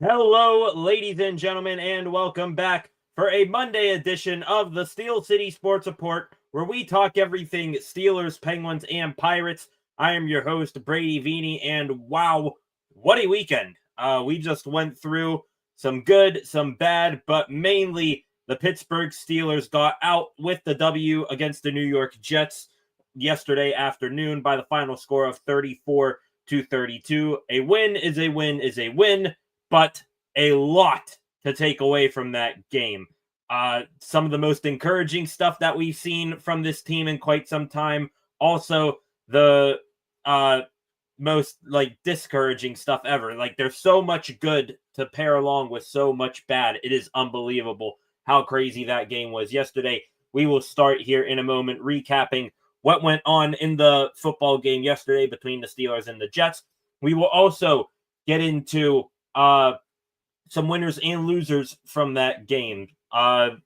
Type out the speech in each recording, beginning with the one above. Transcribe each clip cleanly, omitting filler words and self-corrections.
Hello, ladies and gentlemen, and welcome back for a Monday edition of the Steel City Sports Report, where we talk everything Steelers, Penguins, and Pirates. I am your host, Brady Vini, and wow, what a weekend. We just went through some good, some bad, but mainly the Pittsburgh Steelers got out with the W against the New York Jets yesterday afternoon by the final score of 34-32. A win is a win is a win, but a lot to take away from that game. Some of the most encouraging stuff that we've seen from this team in quite some time. Also, the most discouraging stuff ever. Like, there's so much good to pair along with so much bad. It is unbelievable how crazy that game was yesterday. We will start here in a moment recapping what went on in the football game yesterday between the Steelers and the Jets. We will also get into some winners and losers from that game. The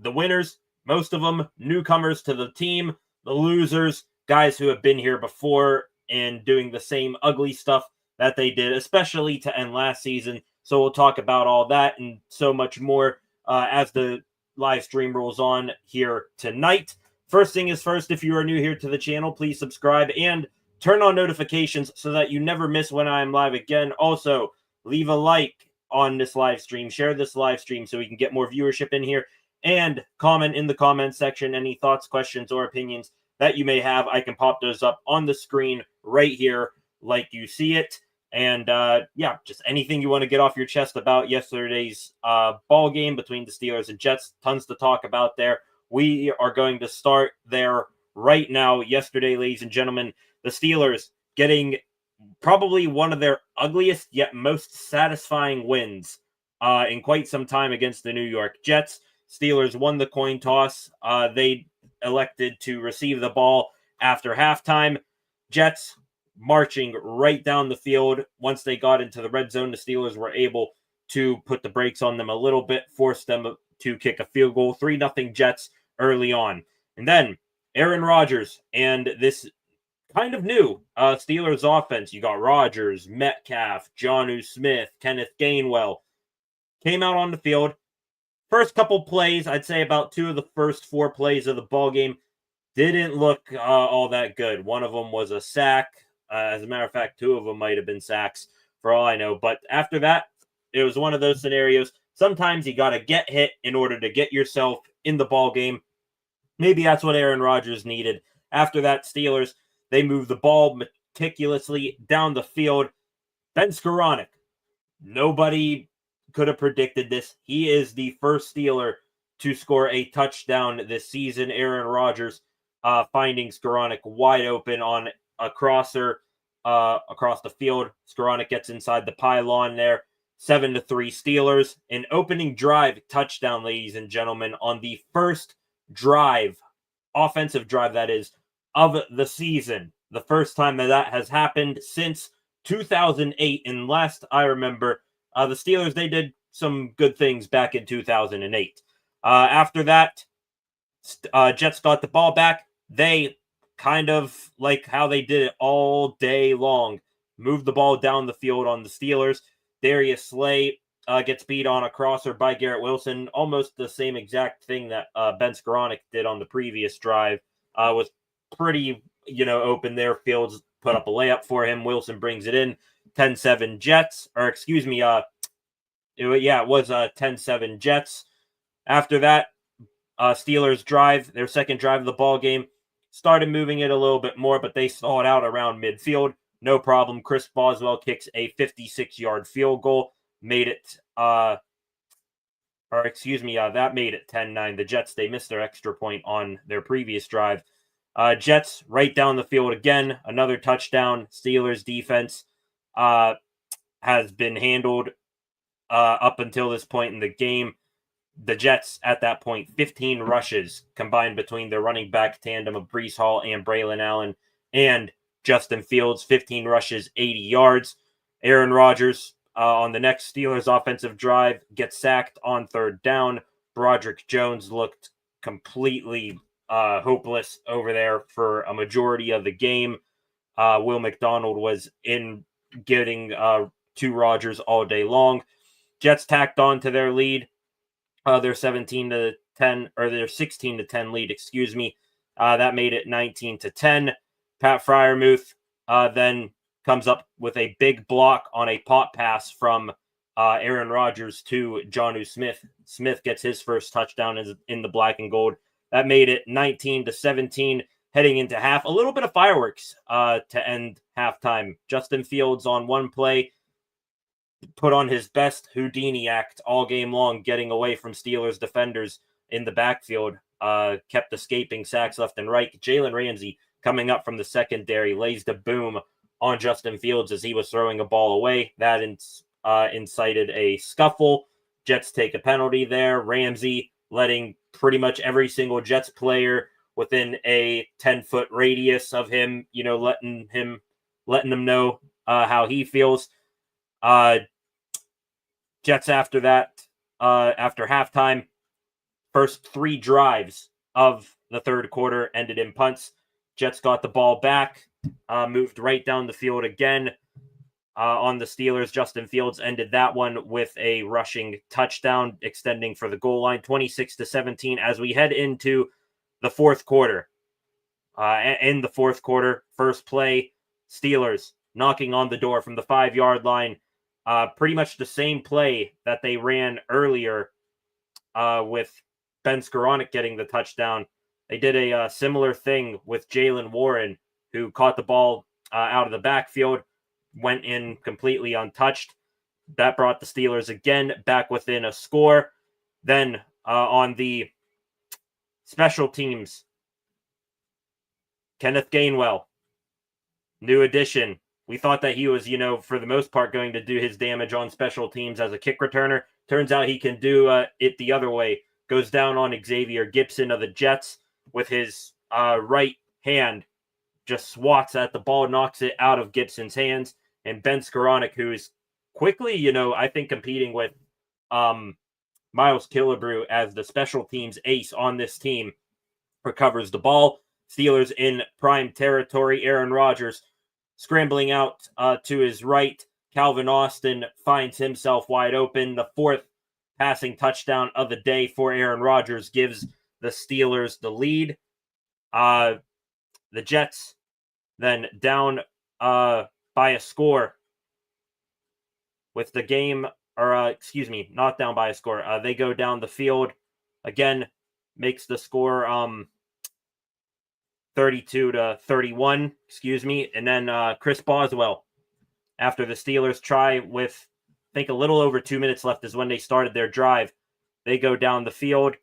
winners, most of them newcomers to the team. The losers, guys who have been here before and doing the same ugly stuff that they did, especially to end last season. So we'll talk about all that and so much more as the live stream rolls on here tonight. First thing is first, if you are new here to the channel, please subscribe and turn on notifications so that you never miss when I am live again. Also, leave a like on this live stream, share this live stream so we can get more viewership in here, and comment in the comment section any thoughts, questions, or opinions that you may have. I can pop those up on the screen right here like you see it. And just anything you want to get off your chest about yesterday's ball game between the Steelers and Jets. Tons to talk about there. We are going to start there right now. Yesterday, ladies and gentlemen, the Steelers getting probably one of their ugliest yet most satisfying wins in quite some time against the New York Jets. Steelers won the coin toss. They elected to receive the ball after halftime. Jets marching right down the field. Once they got into the red zone, the Steelers were able to put the brakes on them a little bit, force them to kick a field goal. 3-0 Jets early on. And then Aaron Rodgers and this kind of new Steelers offense. You got Rodgers, Metcalf, Jonnu Smith, Kenneth Gainwell came out on the field. First couple plays, I'd say about 2 of the first 4 plays of the ball game didn't look all that good. One of them was a sack. As a matter of fact, 2 of them might have been sacks for all I know. But after that, it was one of those scenarios. Sometimes you got to get hit in order to get yourself in the ball game. Maybe that's what Aaron Rodgers needed. After that, Steelers, they moved the ball meticulously down the field. Ben Skoranek, nobody could have predicted this. He is the first Steeler to score a touchdown this season. Aaron Rodgers finding Skoranek wide open on a crosser across the field. Skoranek gets inside the pylon there. 7-3 Steelers. An opening drive touchdown, ladies and gentlemen, on the first drive, offensive drive that is, of the season. The first time that has happened since 2008. And last I remember, the Steelers, they did some good things back in 2008. After that, Jets got the ball back. They kind of like how they did it all day long. Moved the ball down the field on the Steelers. Darius Slay gets beat on a crosser by Garrett Wilson. Almost the same exact thing that Ben Skoranek did on the previous drive. Was pretty, open there. Fields put up a layup for him. Wilson brings it in. 10-7 Jets. Or excuse me, it was 10-7 Jets. After that, Steelers drive, their second drive of the ball game. Started moving it a little bit more, but they saw it out around midfield. No problem. Chris Boswell kicks a 56-yard field goal. Made it, that made it 10-9. The Jets, they missed their extra point on their previous drive. Jets right down the field again. Another touchdown. Steelers defense has been handled up until this point in the game. The Jets, at that point, 15 rushes combined between their running back tandem of Breece Hall and Braylon Allen and Justin Fields. 15 rushes, 80 yards. Aaron Rodgers on the next Steelers offensive drive gets sacked on third down. Broderick Jones looked completely hopeless over there for a majority of the game. Will McDonald was in getting to Rodgers all day long. Jets tacked on to their lead, their 17-10 or their 16-10 lead, excuse me. That made it 19-10. Pat Freiermuth then comes up with a big block on a pop pass from Aaron Rodgers to Jonnu Smith. Smith gets his first touchdown in the black and gold. That made it 19-17 heading into half. A little bit of fireworks to end halftime. Justin Fields on one play put on his best Houdini act all game long, getting away from Steelers defenders in the backfield. Kept escaping sacks left and right. Jalen Ramsey coming up from the secondary lays the boom on Justin Fields as he was throwing a ball away. That incited a scuffle. Jets take a penalty there. Ramsey letting pretty much every single Jets player within a 10-foot radius of him, letting them know how he feels. Jets after that, after halftime, first 3 drives of the third quarter ended in punts. Jets got the ball back, moved right down the field again on the Steelers. Justin Fields ended that one with a rushing touchdown, extending for the goal line, 26-17 as we head into the fourth quarter. In the fourth quarter, first play, Steelers knocking on the door from the 5-yard line. Pretty much the same play that they ran earlier with Ben Skoranek getting the touchdown. They did a similar thing with Jaylen Warren, who caught the ball out of the backfield, went in completely untouched. That brought the Steelers again back within a score. Then on the special teams, Kenneth Gainwell, new addition. We thought that he was, for the most part going to do his damage on special teams as a kick returner. Turns out he can do it the other way. Goes down on Xavier Gipson of the Jets with his right hand. Just swats at the ball, knocks it out of Gibson's hands. And Ben Skoranek, who is quickly, I think competing with Miles Killebrew as the special teams ace on this team, recovers the ball. Steelers in prime territory. Aaron Rodgers scrambling out to his right. Calvin Austin finds himself wide open. The 4th passing touchdown of the day for Aaron Rodgers gives the Steelers the lead. The Jets then down by a score with the game, or not down by a score. They go down the field again, makes the score 32-31, and then Chris Boswell, after the Steelers try with, I think, a little over 2 minutes left is when they started their drive. They go down the field.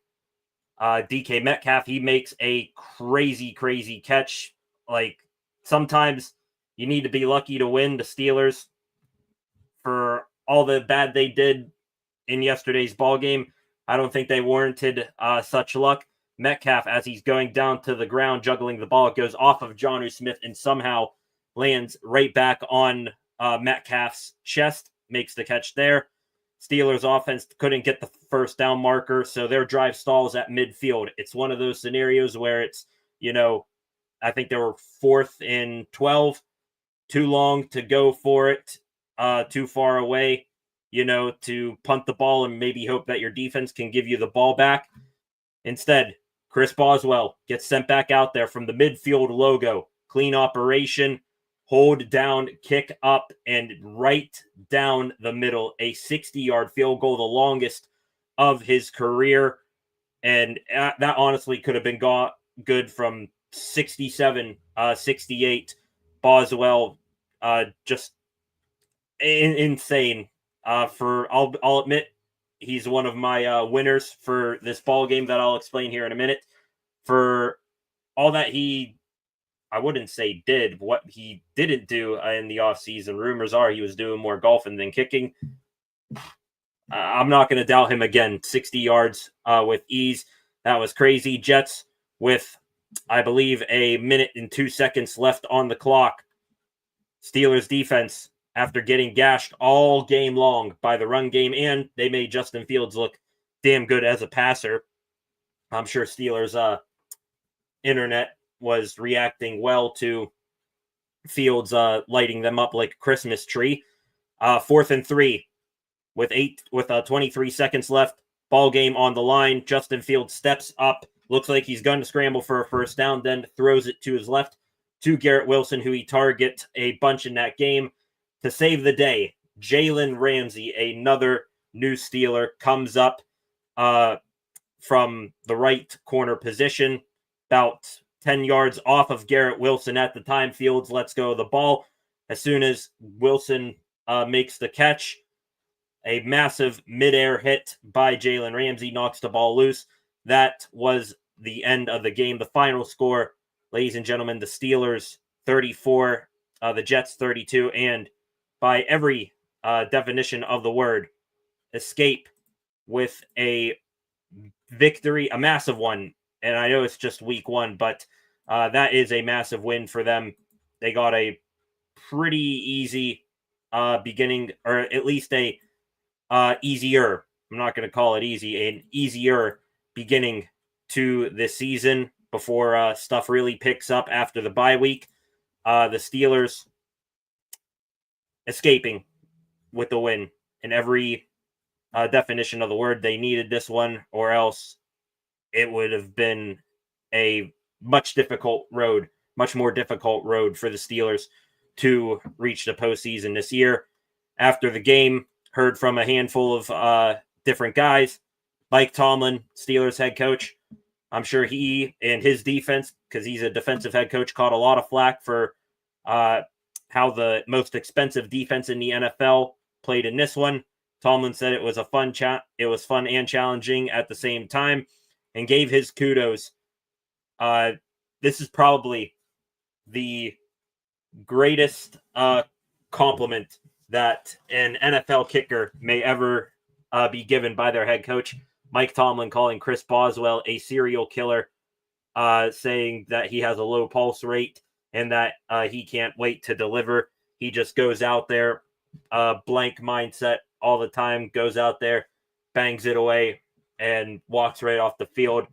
DK Metcalf, he makes a crazy catch. Like, sometimes you need to be lucky to win. The Steelers, for all the bad they did in yesterday's ball game, I don't think they warranted such luck. Metcalf, as he's going down to the ground, juggling the ball, goes off of Jonnu Smith and somehow lands right back on Metcalf's chest, makes the catch there. Steelers offense couldn't get the first down marker, so their drive stalls at midfield. It's one of those scenarios where it's, I think they were 4th and 12, too long to go for it, too far away, to punt the ball and maybe hope that your defense can give you the ball back. Instead, Chris Boswell gets sent back out there from the midfield logo. Clean operation, hold down, kick up, and right down the middle. A 60-yard field goal, the longest of his career. And that honestly could have been good from 67, 68. Boswell, just insane. I'll admit, he's one of my winners for this ball game that I'll explain here in a minute. For all that I wouldn't say did, what he didn't do in the offseason. Rumors are he was doing more golfing than kicking. I'm not going to doubt him again. 60 yards with ease. That was crazy. Jets with, I believe, 1 minute and 2 seconds left on the clock. Steelers defense, after getting gashed all game long by the run game, and they made Justin Fields look damn good as a passer. I'm sure Steelers internet was reacting well to Fields lighting them up like a Christmas tree. 4th and 3. with 23 seconds left. Ball game on the line. Justin Fields steps up. Looks like he's going to scramble for a first down, then throws it to his left to Garrett Wilson, who he targets a bunch in that game. To save the day, Jalen Ramsey, another new Steeler, comes up from the right corner position, about 10 yards off of Garrett Wilson at the time. Fields lets go of the ball. As soon as Wilson makes the catch, a massive midair hit by Jalen Ramsey knocks the ball loose. That was the end of the game. The final score, ladies and gentlemen, the Steelers 34, the Jets 32, and by every definition of the word, escape with a victory, a massive one. And I know it's just week one, but that is a massive win for them. They got a pretty easy beginning, or at least a easier, I'm not going to call it easy, an easier beginning to this season before stuff really picks up after the bye week. The Steelers escaping with the win in every definition of the word. They needed this one, or else it would have been a much more difficult road for the Steelers to reach the postseason this year. After the game, heard from a handful of different guys. Mike Tomlin, Steelers head coach, I'm sure he and his defense, because he's a defensive head coach, caught a lot of flack for how the most expensive defense in the NFL played in this one. Tomlin said it was it was fun and challenging at the same time, and gave his kudos. This is probably the greatest compliment that an NFL kicker may ever be given by their head coach. Mike Tomlin calling Chris Boswell a serial killer, saying that he has a low pulse rate and that he can't wait to deliver. He just goes out there, blank mindset all the time, goes out there, bangs it away, and walks right off the field.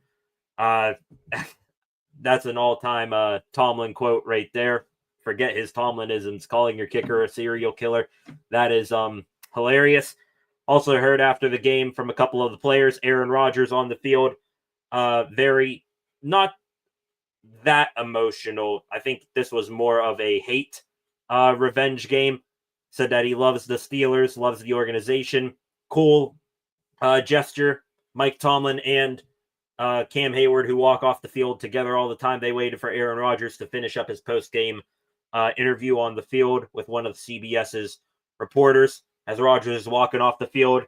That's an all-time Tomlin quote right there. Forget his Tomlinisms, calling your kicker a serial killer. That is hilarious. Also heard after the game from a couple of the players, Aaron Rodgers on the field, very not that emotional. I think this was more of a hate revenge game. Said that he loves the Steelers, loves the organization. Cool gesture. Mike Tomlin and Cam Hayward, who walk off the field together all the time. They waited for Aaron Rodgers to finish up his post-game interview on the field with one of CBS's reporters. As Rodgers is walking off the field,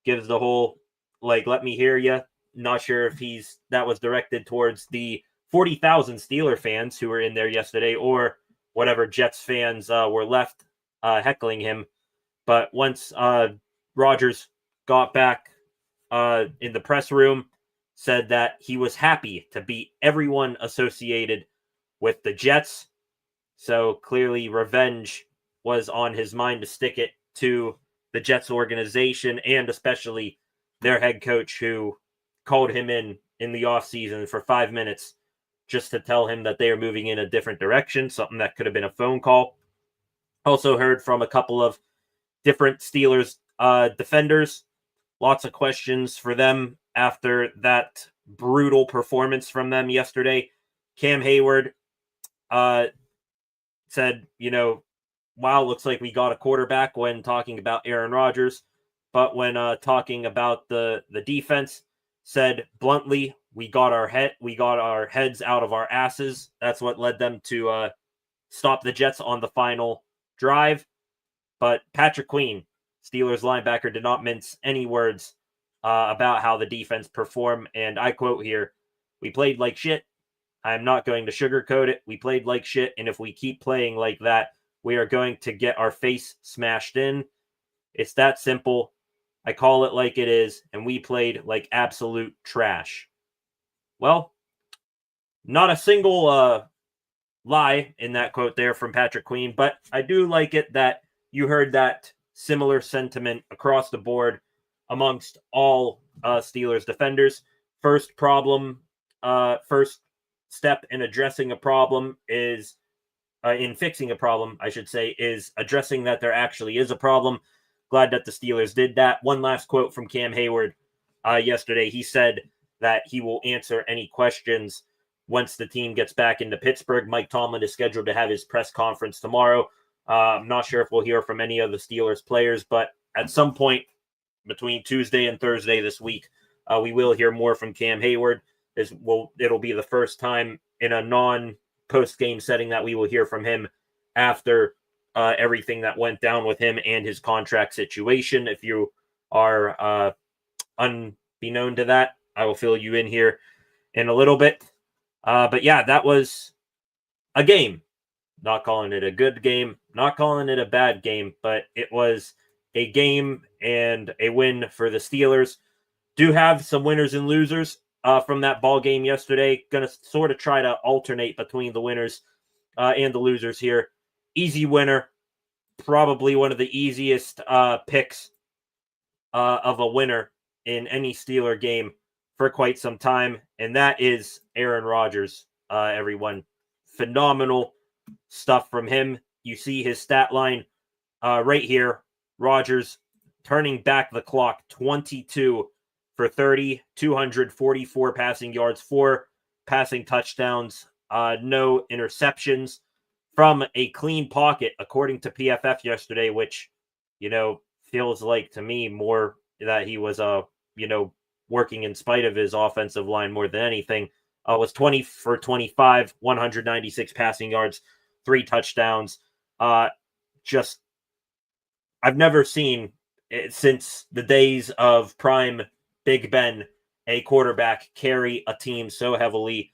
gives the whole, like, let me hear you. Not sure if that was directed towards the 40,000 Steeler fans who were in there yesterday, or whatever Jets fans were left heckling him. But once Rodgers got back in the press room, said that he was happy to beat everyone associated with the Jets. So clearly revenge was on his mind, to stick it to the Jets organization and especially their head coach, who called him in the offseason for 5 minutes just to tell him that they are moving in a different direction, something that could have been a phone call. Also heard from a couple of different Steelers defenders. Lots of questions for them after that brutal performance from them yesterday. Cam Hayward said, wow, looks like we got a quarterback when talking about Aaron Rodgers. But when talking about the defense, said bluntly, we got our heads out of our asses. That's what led them to stop the Jets on the final drive. But Patrick Queen, Steelers linebacker, did not mince any words about how the defense performed. And I quote here, "We played like shit. I'm not going to sugarcoat it. We played like shit. And if we keep playing like that, we are going to get our face smashed in. It's that simple. I call it like it is. And we played like absolute trash." Well, not a single lie in that quote there from Patrick Queen, but I do like it that you heard that similar sentiment across the board amongst all Steelers defenders. First step in addressing a problem is, in fixing a problem, I should say, is addressing that there actually is a problem. glad that the Steelers did that. One last quote from Cam Hayward yesterday. He said that he will answer any questions once the team gets back into Pittsburgh. Mike Tomlin is scheduled to have his press conference tomorrow. I'm not sure if we'll hear from any of the Steelers players, but at some point between Tuesday and Thursday this week, we will hear more from Cam Hayward. It'll be the first time in a non-post-game setting that we will hear from him after everything that went down with him and his contract situation. If you are unbeknown to that, I will fill you in here in a little bit. But yeah, that was a game. Not calling it a good game, not calling it a bad game, but it was a game and a win for the Steelers. Do have some winners and losers from that ball game yesterday. Going to sort of try to alternate between the winners and the losers here. Easy winner, probably one of the easiest picks of a winner in any Steeler game for quite some time, and that is Aaron Rodgers, everyone. Phenomenal stuff from him. You see his stat line right here. Rodgers turning back the clock, 22 for 30, 244 passing yards, 4 passing touchdowns, no interceptions from a clean pocket, according to PFF yesterday, which, feels like to me more that he was, working in spite of his offensive line more than anything. Was 20 for 25, 196 passing yards, 3 touchdowns. I've never seen it since the days of prime Big Ben, a quarterback carry a team so heavily.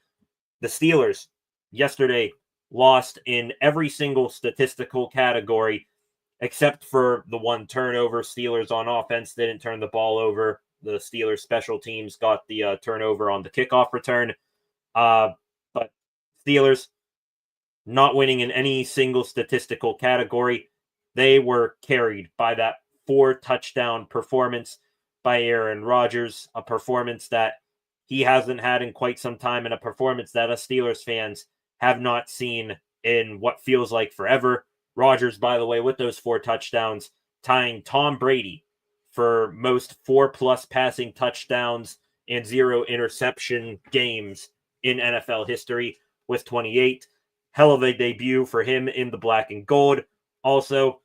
The Steelers yesterday lost in every single statistical category except for the one turnover. Steelers on offense didn't turn the ball over. The Steelers special teams got the turnover on the kickoff return. But Steelers not winning in any single statistical category. They were carried by that 4-touchdown performance by Aaron Rodgers, a performance that he hasn't had in quite some time, and a performance that us Steelers fans have not seen in what feels like forever. Rodgers, by the way, with those 4 touchdowns, tying Tom Brady for most 4+ passing touchdowns and 0 interception games in NFL history with 28. Hell of a debut for him in the black and gold. Also,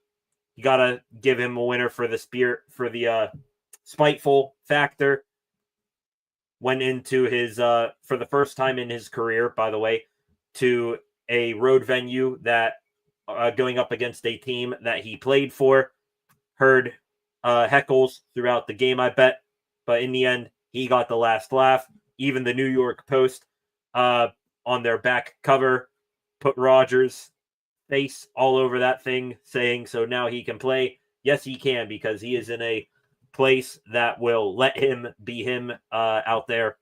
you got to give him a winner for the spiteful factor. Went into his, for the first time in his career, by the way, to a road venue that going up against a team that he played for. Heard heckles throughout the game, I bet. But in the end, he got the last laugh. Even the New York Post on their back cover put Rodgers' face all over that thing, saying, so now he can play. Yes, he can, because he is in a place that will let him be him out there.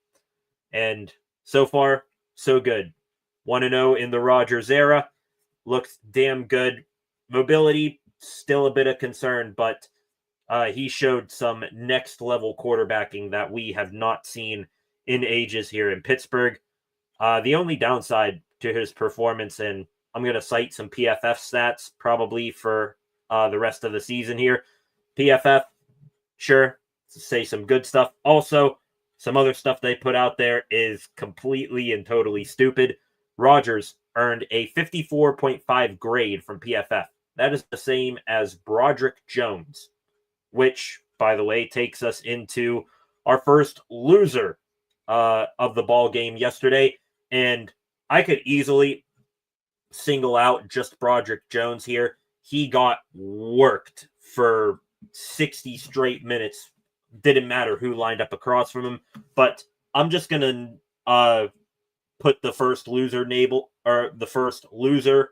And so far, so good. 1-0 in the Rodgers era. Looks damn good. Mobility, still a bit of concern, but he showed some next-level quarterbacking that we have not seen in ages here in Pittsburgh. The only downside to his performance, and I'm going to cite some PFF stats probably for the rest of the season here. PFF, sure, say some good stuff. Also, some other stuff they put out there is completely and totally stupid. Rodgers earned a 54.5 grade from PFF. That is the same as Broderick Jones, which, by the way, takes us into our first loser of the ball game yesterday. And I could easily single out just Broderick Jones here. He got worked for 60 straight minutes. Didn't matter who lined up across from him. But I'm just going to put the first loser label, or the first loser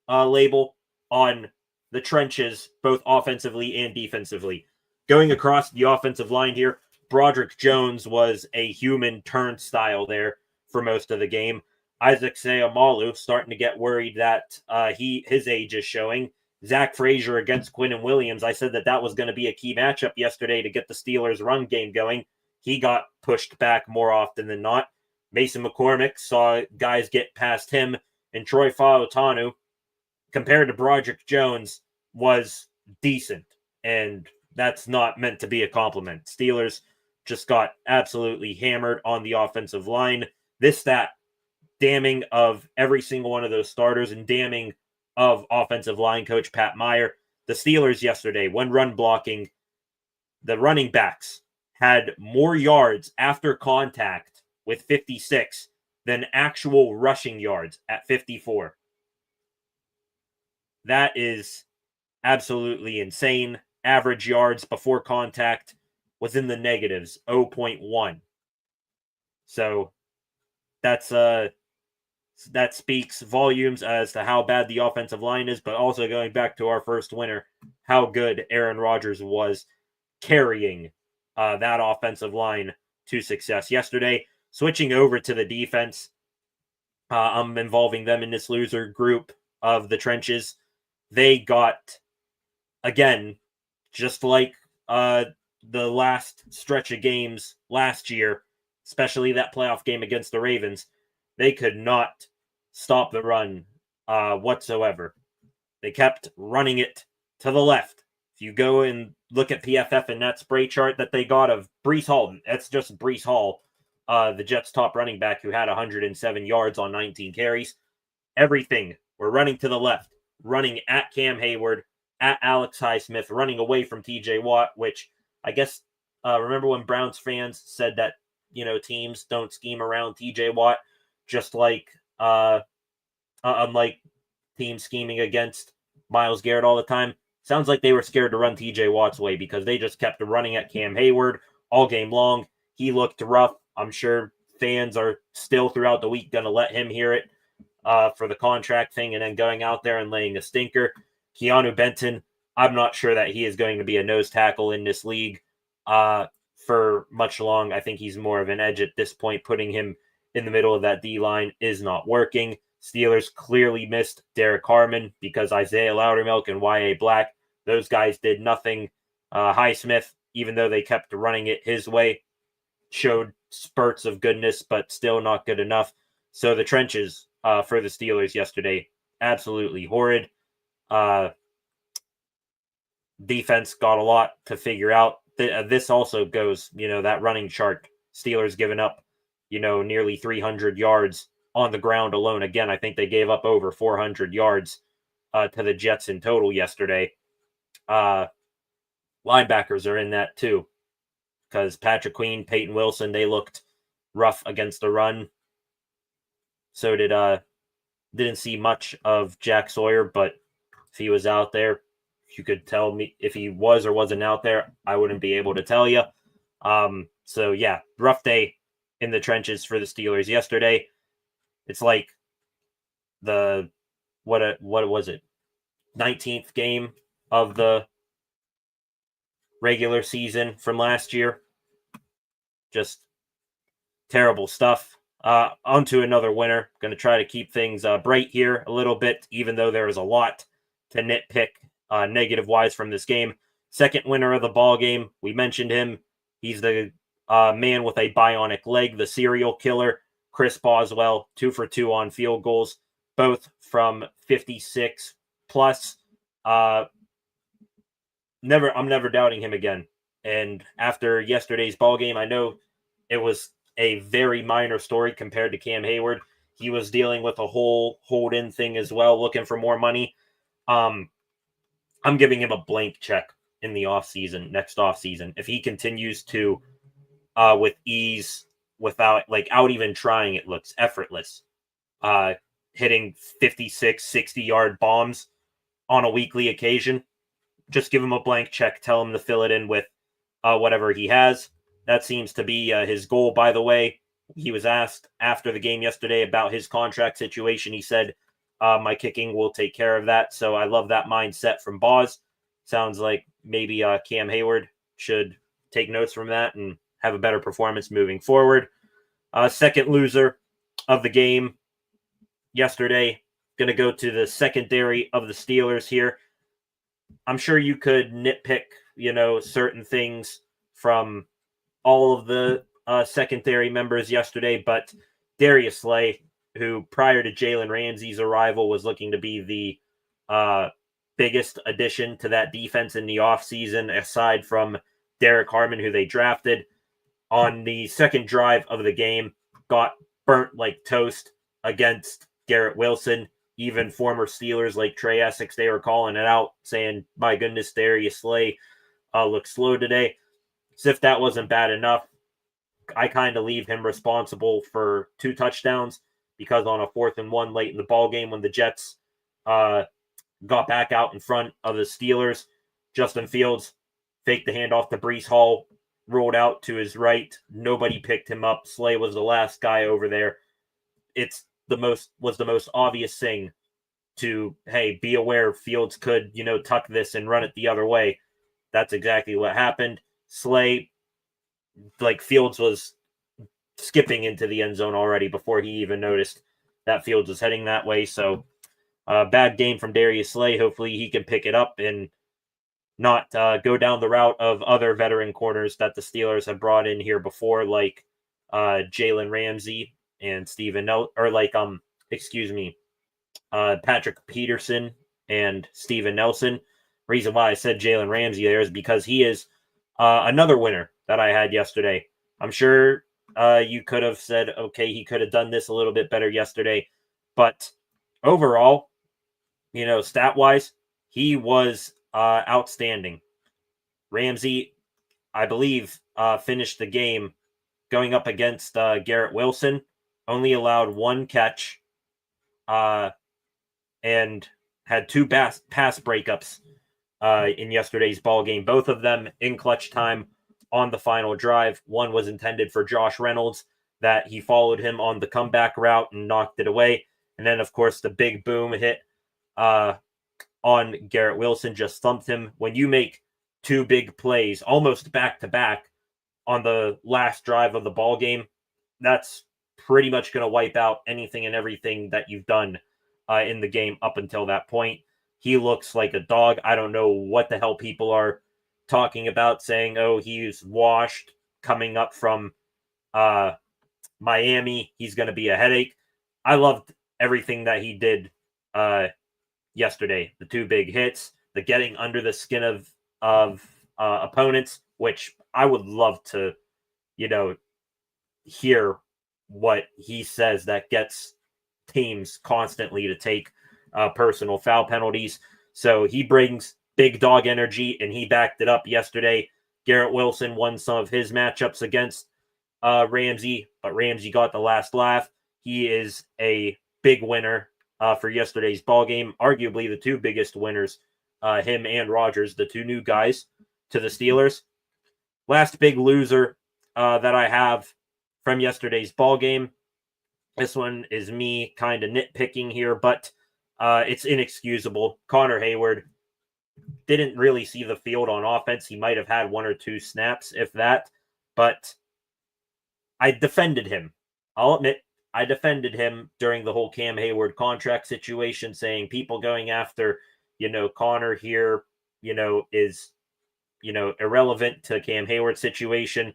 label on the trenches, both offensively and defensively. Going across the offensive line here, Broderick Jones was a human turnstile there for most of the game. Isaac Seumalo starting to get worried that his age is showing. Zach Frazier against Quinnen Williams. I said that was going to be a key matchup yesterday to get the Steelers' run game going. He got pushed back more often than not. Mason McCormick saw guys get past him, and Troy Fautanu, compared to Broderick Jones, was decent. And that's not meant to be a compliment. Steelers just got absolutely hammered on the offensive line. This stat damning of every single one of those starters and damning of offensive line coach Pat Meyer. The Steelers yesterday, when run blocking, the running backs had more yards after contact with 56 than actual rushing yards at 54. That is absolutely insane. Average yards before contact was in the negatives, 0.1. So that's that speaks volumes as to how bad the offensive line is, but also going back to our first winner, how good Aaron Rodgers was carrying that offensive line to success yesterday. Switching over to the defense, I'm involving them in this loser group of the trenches. They got, again, just like the last stretch of games last year, especially that playoff game against the Ravens, they could not stop the run whatsoever. They kept running it to the left. If you go and look at PFF and that spray chart that they got of Breece Hall, that's just Breece Hall, the Jets' top running back who had 107 yards on 19 carries. Everything, we're running to the left, running at Cam Hayward, at Alex Highsmith, running away from TJ Watt, which I guess, remember when Browns fans said that, teams don't scheme around TJ Watt, just like, unlike teams scheming against Myles Garrett all the time. Sounds like they were scared to run TJ Watt's way because they just kept running at Cam Hayward all game long. He looked rough. I'm sure fans are still throughout the week going to let him hear it for the contract thing and then going out there and laying a stinker. Keanu Benton, I'm not sure that he is going to be a nose tackle in this league for much long. I think he's more of an edge at this point. Putting him in the middle of that D-line is not working. Steelers clearly missed Derek Harmon because Isaiah Loudermilk and Y.A. Black, those guys did nothing. Highsmith, even though they kept running it his way, showed spurts of goodness, but still not good enough. So the trenches for the Steelers yesterday, absolutely horrid. Defense got a lot to figure out. This also goes, that running chart. Steelers giving up, nearly 300 yards on the ground alone. Again, I think they gave up over 400 yards to the Jets in total yesterday. Linebackers are in that too, because Patrick Queen, Peyton Wilson, they looked rough against the run. So didn't see much of Jack Sawyer, but if he was out there, if you could tell me if he was or wasn't out there, I wouldn't be able to tell you. So yeah, rough day in the trenches for the Steelers yesterday. It's like what was it? 19th game of the regular season from last year. Just terrible stuff. On to another winner. Going to try to keep things bright here a little bit, even though there is a lot to nitpick negative-wise from this game. Second winner of the ball game. We mentioned him. He's the man with a bionic leg, the serial killer, Chris Boswell, 2 for 2 on field goals, both from 56 plus. I'm never doubting him again. And after yesterday's ball game, I know it was a very minor story compared to Cam Hayward. He was dealing with a whole hold-in thing as well, looking for more money. I'm giving him a blank check in the next offseason. If he continues to, with ease, without out even trying, it looks effortless. Hitting 56, 60-yard bombs on a weekly occasion. Just give him a blank check. Tell him to fill it in with whatever he has. That seems to be his goal, by the way. He was asked after the game yesterday about his contract situation. He said, my kicking will take care of that. So I love that mindset from Boz. Sounds like maybe Cam Hayward should take notes from that and have a better performance moving forward. Second loser of the game yesterday. Going to go to the secondary of the Steelers here. I'm sure you could nitpick, certain things from all of the secondary members yesterday, but Darius Slay, who prior to Jalen Ramsey's arrival was looking to be the biggest addition to that defense in the offseason, aside from Derek Harmon, who they drafted. On the second drive of the game, got burnt like toast against Garrett Wilson. Even former Steelers like Trey Essex, they were calling it out, saying, my goodness, Darius Slay looks slow today. As if that wasn't bad enough, I kind of leave him responsible for 2 touchdowns, because on a 4th and 1 late in the ball game, when the Jets got back out in front of the Steelers, Justin Fields faked the handoff to Breece Hall, rolled out to his right. Nobody picked him up. Slay was the last guy over there. Was the most obvious thing to, hey, be aware Fields could, tuck this and run it the other way. That's exactly what happened. Slay, like, Fields was skipping into the end zone already before he even noticed that Fields was heading that way. So bad game from Darius Slay. Hopefully he can pick it up and not go down the route of other veteran corners that the Steelers have brought in here before, like Jalen Ramsey and Patrick Peterson and Steven Nelson. Reason why I said Jalen Ramsey there is because he is another winner that I had yesterday. I'm sure you could have said, okay, he could have done this a little bit better yesterday, but overall, stat-wise, he was outstanding. Ramsey, I believe, finished the game going up against Garrett Wilson, only allowed 1 catch, and had 2 pass breakups in yesterday's ball game. Both of them in clutch time on the final drive. One was intended for Josh Reynolds, that he followed him on the comeback route and knocked it away. And then, of course, the big boom hit on Garrett Wilson just thumped him. When you make 2 big plays almost back to back on the last drive of the ball game, that's pretty much going to wipe out anything and everything that you've done in the game up until that point. He looks like a dog. I don't know what the hell people are talking about, saying, oh, he's washed coming up from Miami. He's going to be a headache. I loved everything that he did yesterday. The 2 big hits, the getting under the skin of opponents, which I would love to, hear what he says that gets teams constantly to take personal foul penalties. So he brings big dog energy, and he backed it up yesterday. Garrett Wilson won some of his matchups against Ramsey, but Ramsey got the last laugh. He is a big winner for yesterday's ball game. Arguably the 2 biggest winners, him and Rodgers, the 2 new guys to the Steelers. Last big loser that I have from yesterday's ball game. This one is me kind of nitpicking here, but it's inexcusable. Connor Hayward didn't really see the field on offense. He might have had 1 or 2 snaps, if that, but I defended him. I'll admit, I defended him during the whole Cam Hayward contract situation, saying people going after, Connor here, is, irrelevant to Cam Hayward's situation.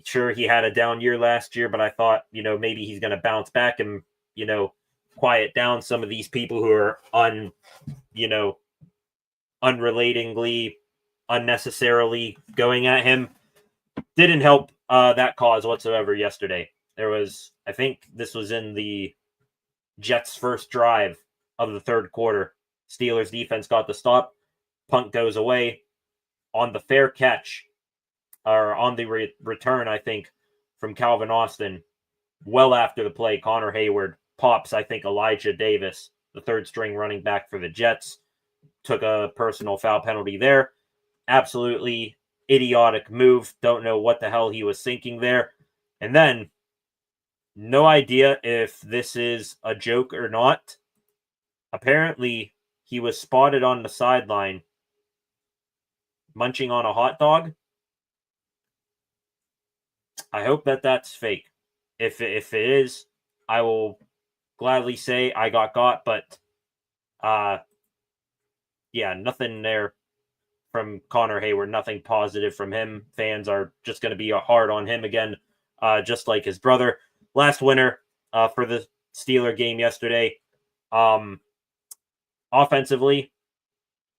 Sure, he had a down year last year, but I thought, maybe he's going to bounce back and, quiet down some of these people who are unrelatingly, unnecessarily going at him. Didn't help that cause whatsoever yesterday. There was, I think this was in the Jets' first drive of the 3rd quarter. Steelers defense got the stop. Punt goes away. On the fair catch, or on the return, I think, from Calvin Austin, well after the play, Connor Hayward pops, I think, Elijah Davis, the 3rd string running back for the Jets. Took a personal foul penalty there. Absolutely idiotic move. Don't know what the hell he was thinking there. And then, no idea if this is a joke or not. Apparently, he was spotted on the sideline munching on a hot dog. I hope that that's fake. If it is, I will gladly say I got caught, but yeah, nothing there from Connor Hayward, nothing positive from him. Fans are just going to be hard on him again, just like his brother. Last winner for the Steeler game yesterday. Offensively,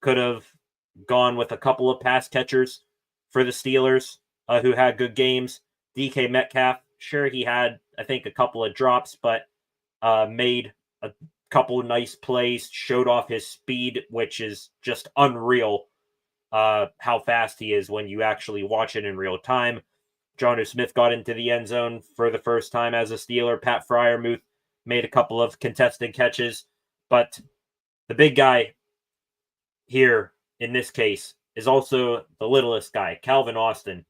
could have gone with a couple of pass catchers for the Steelers who had good games. DK Metcalf, sure, he had, I think, a couple of drops, but made a couple of nice plays, showed off his speed, which is just unreal how fast he is when you actually watch it in real time. Jonnu Smith got into the end zone for the first time as a Steeler. Pat Freiermuth made a couple of contested catches, but the big guy here in this case is also the littlest guy, Calvin Austin.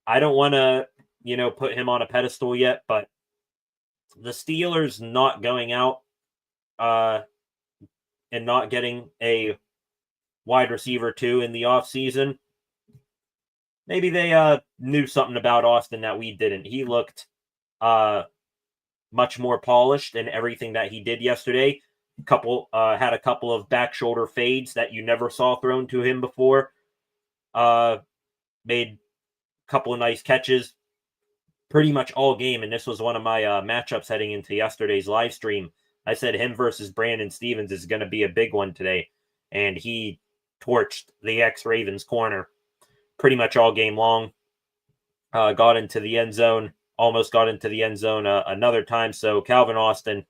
I don't want to, put him on a pedestal yet, but the Steelers not going out and not getting a wide receiver 2 in the offseason, maybe they knew something about Austin that we didn't. He looked much more polished in everything that he did yesterday. Had a couple of back shoulder fades that you never saw thrown to him before. Made a couple of nice catches pretty much all game, and this was one of my matchups heading into yesterday's live stream. I said him versus Brandon Stevens is going to be a big one today, and he torched the ex-Ravens corner pretty much all game long. Got into the end zone, almost got into the end zone another time. So Calvin Austin,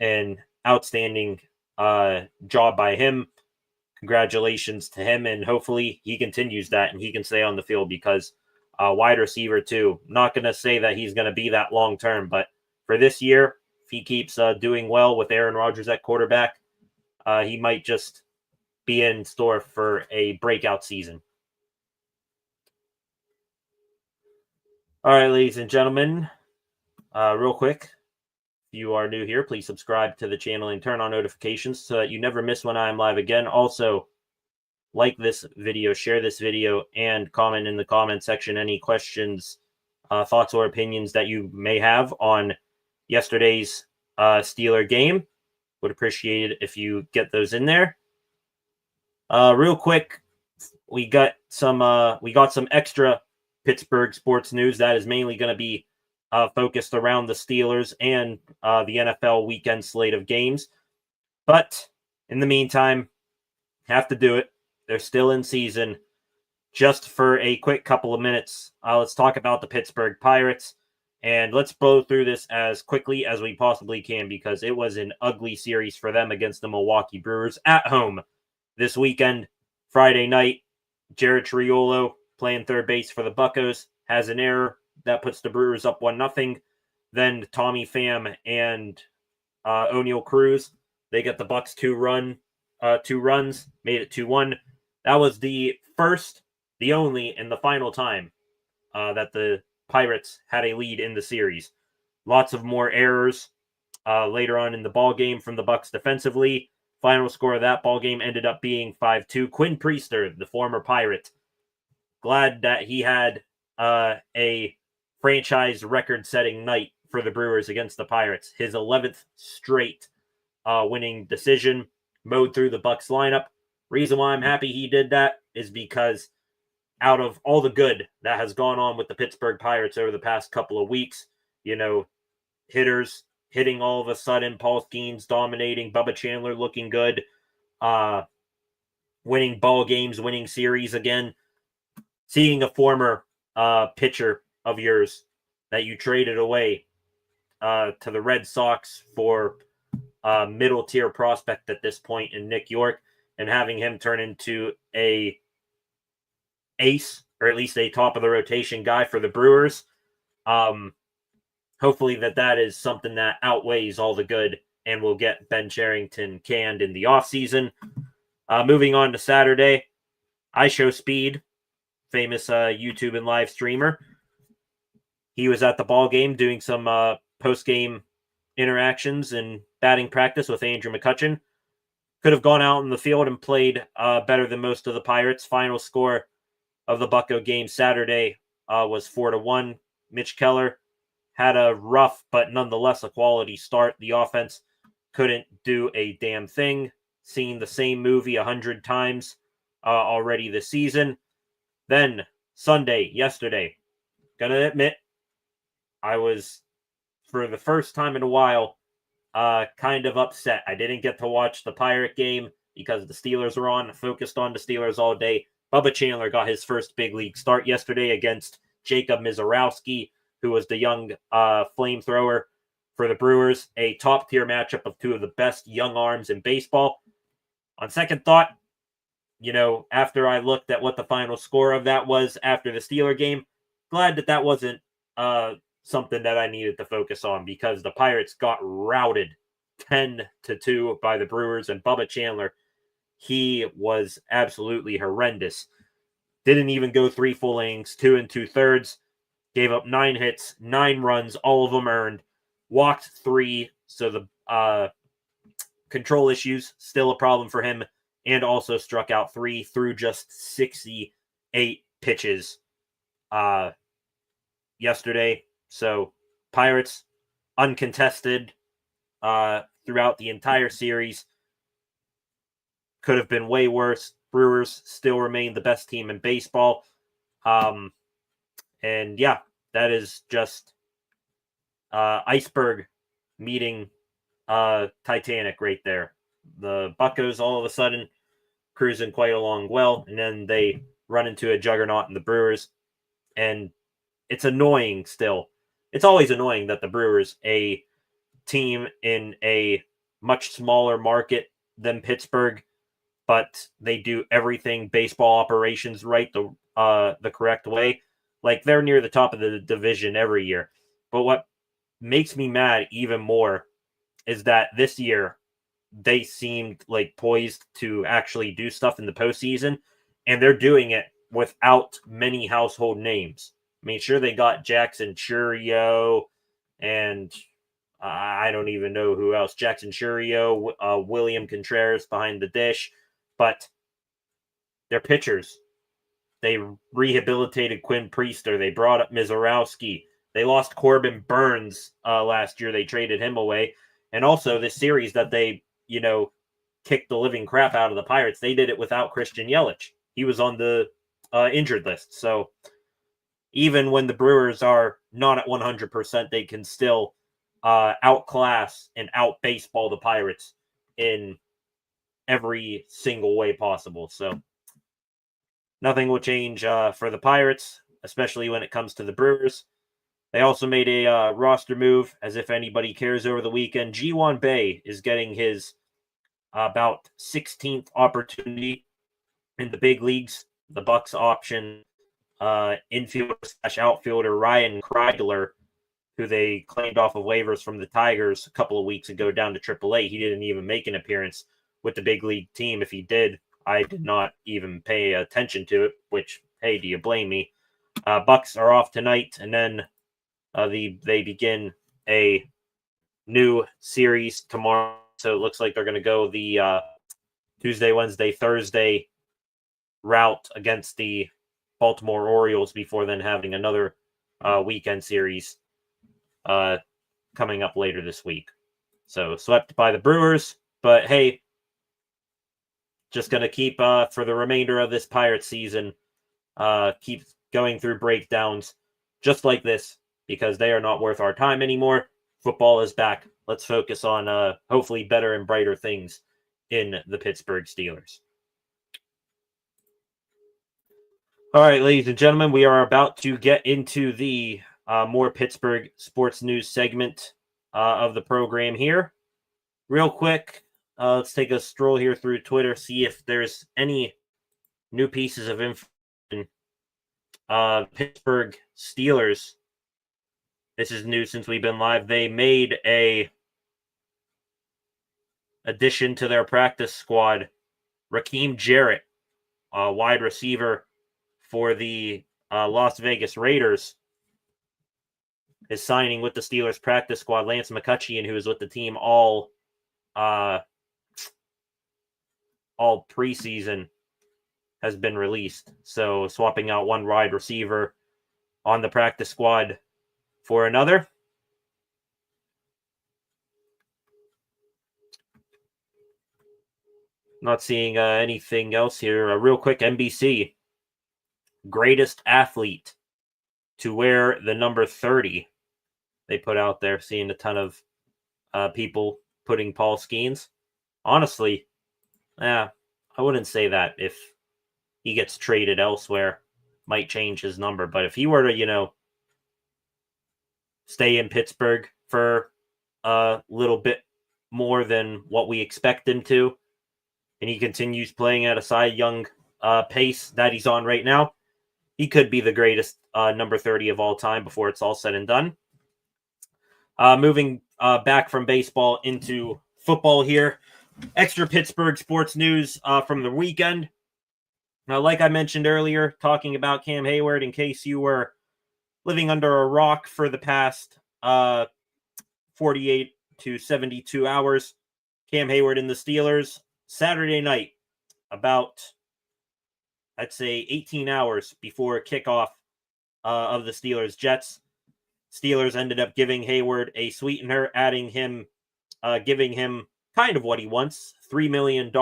an outstanding job by him. Congratulations to him, and hopefully he continues that and he can stay on the field because wide receiver 2. Not going to say that he's going to be that long term, but for this year, if he keeps doing well with Aaron Rodgers at quarterback, he might just be in store for a breakout season. All right, ladies and gentlemen, real quick, if you are new here, please subscribe to the channel and turn on notifications so that you never miss when I'm live again. Also, like this video, share this video, and comment in the comment section any questions, thoughts, or opinions that you may have on yesterday's Steeler game. Would appreciate it if you get those in there. Real quick, we got some extra Pittsburgh sports news that is mainly going to be focused around the Steelers and the NFL weekend slate of games. But in the meantime, have to do it. They're still in season. Just for a quick couple of minutes, let's talk about the Pittsburgh Pirates. And let's blow through this as quickly as we possibly can because it was an ugly series for them against the Milwaukee Brewers at home this weekend. Friday night, Jared Triolo, playing third base for the Buccos, has an error that puts the Brewers up 1-0. Then Tommy Pham and O'Neal Cruz, they get the Bucks 2 runs, made it 2-1. That was the first, the only, and the final time that the Pirates had a lead in the series. Lots of more errors later on in the ball game from the Bucks defensively. Final score of that ball game ended up being 5-2. Quinn Priester, the former Pirate, glad that he had a franchise record-setting night for the Brewers against the Pirates. His 11th straight winning decision, mowed through the Bucks lineup. Reason why I'm happy he did that is because out of all the good that has gone on with the Pittsburgh Pirates over the past couple of weeks, hitters hitting all of a sudden, Paul Skeens dominating, Bubba Chandler looking good, winning ball games, winning series again. Seeing a former pitcher of yours that you traded away to the Red Sox for middle tier prospect at this point in Nick York, and having him turn into a ace, or at least a top of the rotation guy for the Brewers. Hopefully that is something that outweighs all the good and will get Ben Cherington canned in the offseason. Moving on to Saturday, I Show Speed, famous YouTube and live streamer. He was at the ball game doing some post-game interactions and batting practice with Andrew McCutchen. Could have gone out in the field and played better than most of the Pirates. Final score of the Bucco game Saturday was 4-1. Mitch Keller had a rough but nonetheless a quality start. The offense couldn't do a damn thing. Seen the same movie 100 times already this season. Then Sunday, yesterday, gonna admit, I was, for the first time in a while, kind of upset. I didn't get to watch the Pirate game. because the Steelers were on, focused on the Steelers all day. Bubba Chandler got his first big league start yesterday against Jacob Mizorowski, who was the young flamethrower for the Brewers, a top-tier matchup of two of the best young arms in baseball. On second thought, after I looked at what the final score of that was after the Steeler game, glad that wasn't something that I needed to focus on, because the Pirates got routed 10-2 by the Brewers, and Bubba Chandler, he was absolutely horrendous. Didn't even go 3 full innings, 2 2/3, gave up 9 hits, 9 runs, all of them earned, walked 3, so the control issues still a problem for him, and also struck out 3 through just 68 pitches yesterday. So Pirates uncontested throughout the entire series. Could have been way worse. Brewers still remain the best team in baseball. And yeah, that is just iceberg meeting Titanic right there. The Buccos all of a sudden cruising quite along well, and then they run into a juggernaut in the Brewers, and it's annoying still. It's always annoying that the Brewers, a team in a much smaller market than Pittsburgh, but they do everything baseball operations right the correct way. Like, they're near the top of the division every year. But what makes me mad even more is that this year they seemed like poised to actually do stuff in the postseason, and they're doing it without many household names. I mean, sure, they got Jackson Chourio, and I don't even know who else. Jackson Chourio, William Contreras behind the dish, but they're pitchers. They rehabilitated Quinn Priester. They brought up Mizorowski. They lost Corbin Burns last year. They traded him away. And also this series that they, kicked the living crap out of the Pirates, they did it without Christian Yelich. He was on the injured list. So even when the Brewers are not at 100%, they can still outclass and out-baseball the Pirates in every single way possible. So nothing will change for the Pirates, especially when it comes to the Brewers. They also made a roster move, as if anybody cares, over the weekend. Ji-Hwan Bae is getting his about 16th opportunity in the big leagues. The Bucks option infielder/outfielder Ryan Kreidler, who they claimed off of waivers from the Tigers a couple of weeks ago, down to AAA. He didn't even make an appearance with the big league team. If he did, I did not even pay attention to it, which, hey, do you blame me? Bucks are off tonight, and then they begin a new series tomorrow. So it looks like they're going to go the Tuesday, Wednesday, Thursday route against the Baltimore Orioles before then having another weekend series coming up later this week. So swept by the Brewers, but hey, just going to keep for the remainder of this Pirates season, keep going through breakdowns just like this, because they are not worth our time anymore. Football is back. Let's focus on hopefully better and brighter things in the Pittsburgh Steelers. All right, ladies and gentlemen, we are about to get into the more Pittsburgh sports news segment of the program here. Real quick, let's take a stroll here through Twitter, see if there's any new pieces of information. Pittsburgh Steelers. This is new since we've been live. They made a addition to their practice squad. Raheem Jarrett, a wide receiver for the Las Vegas Raiders, is signing with the Steelers practice squad. Lance McCutcheon, who was with the team all preseason, has been released. So swapping out one wide receiver on the practice squad for another. Not seeing anything else here. Real quick, NBC. Greatest athlete to wear the number 30. They put out there, seeing a ton of people putting Paul Skeens. Honestly, I wouldn't say that. If he gets traded elsewhere, might change his number. But if he were to, stay in Pittsburgh for a little bit more than what we expect him to, and he continues playing at a Cy Young pace that he's on right now, he could be the greatest number 30 of all time before it's all said and done. Moving back from baseball into football here. Extra Pittsburgh sports news from the weekend. Now, like I mentioned earlier, talking about Cam Hayward, in case you were living under a rock for the past 48 to 72 hours, Cam Hayward and the Steelers, Saturday night, about, I'd say, 18 hours before kickoff of the Steelers-Jets. Steelers ended up giving Hayward a sweetener, giving him kind of what he wants, $3 million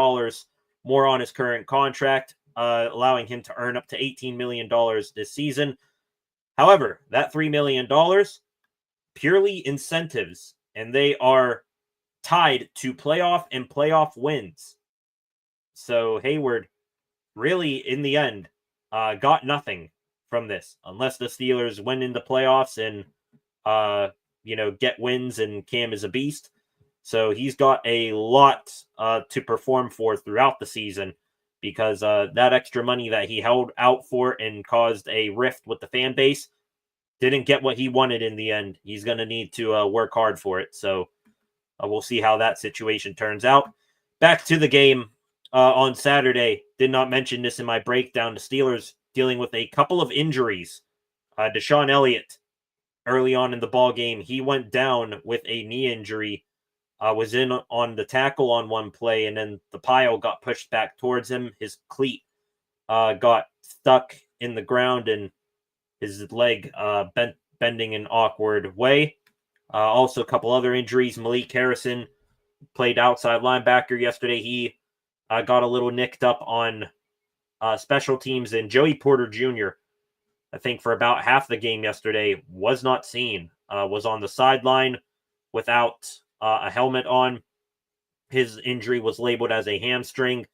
more on his current contract, allowing him to earn up to $18 million this season. However, that $3 million, purely incentives, and they are tied to playoff wins. So Hayward, really, in the end, got nothing from this, unless the Steelers win in the playoffs and, get wins, and Cam is a beast. So he's got a lot to perform for throughout the season, because that extra money that he held out for and caused a rift with the fan base didn't get what he wanted in the end. He's going to need to work hard for it. So we'll see how that situation turns out. Back to the game on Saturday. Did not mention this in my breakdown. The Steelers dealing with a couple of injuries. Deshaun Elliott, early on in the ball game, he went down with a knee injury. Was in on the tackle on one play, and then the pile got pushed back towards him. His cleat got stuck in the ground, and his leg bending in an awkward way. Also, a couple other injuries. Malik Harrison played outside linebacker yesterday. He got a little nicked up on special teams, and Joey Porter Jr., I think for about half the game yesterday, was not seen. Was on the sideline without a helmet on. His injury was labeled as a hamstring.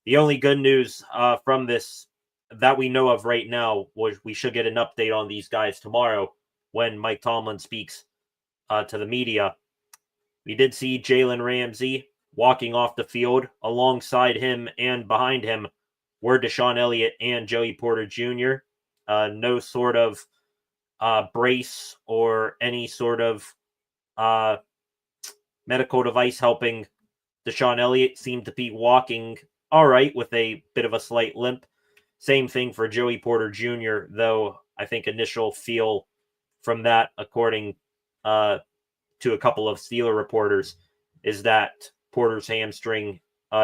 The only good news from this that we know of right now was we should get an update on these guys tomorrow when Mike Tomlin speaks to the media. We did see Jalen Ramsey walking off the field. Alongside him and behind him were Deshaun Elliott and Joey Porter Jr. No sort of brace or any sort of medical device helping Deshaun Elliott. Seemed to be walking all right with a bit of a slight limp. Same thing for Joey Porter Jr., though I think initial feel from that, according to a couple of Steeler reporters, is that Porter's hamstring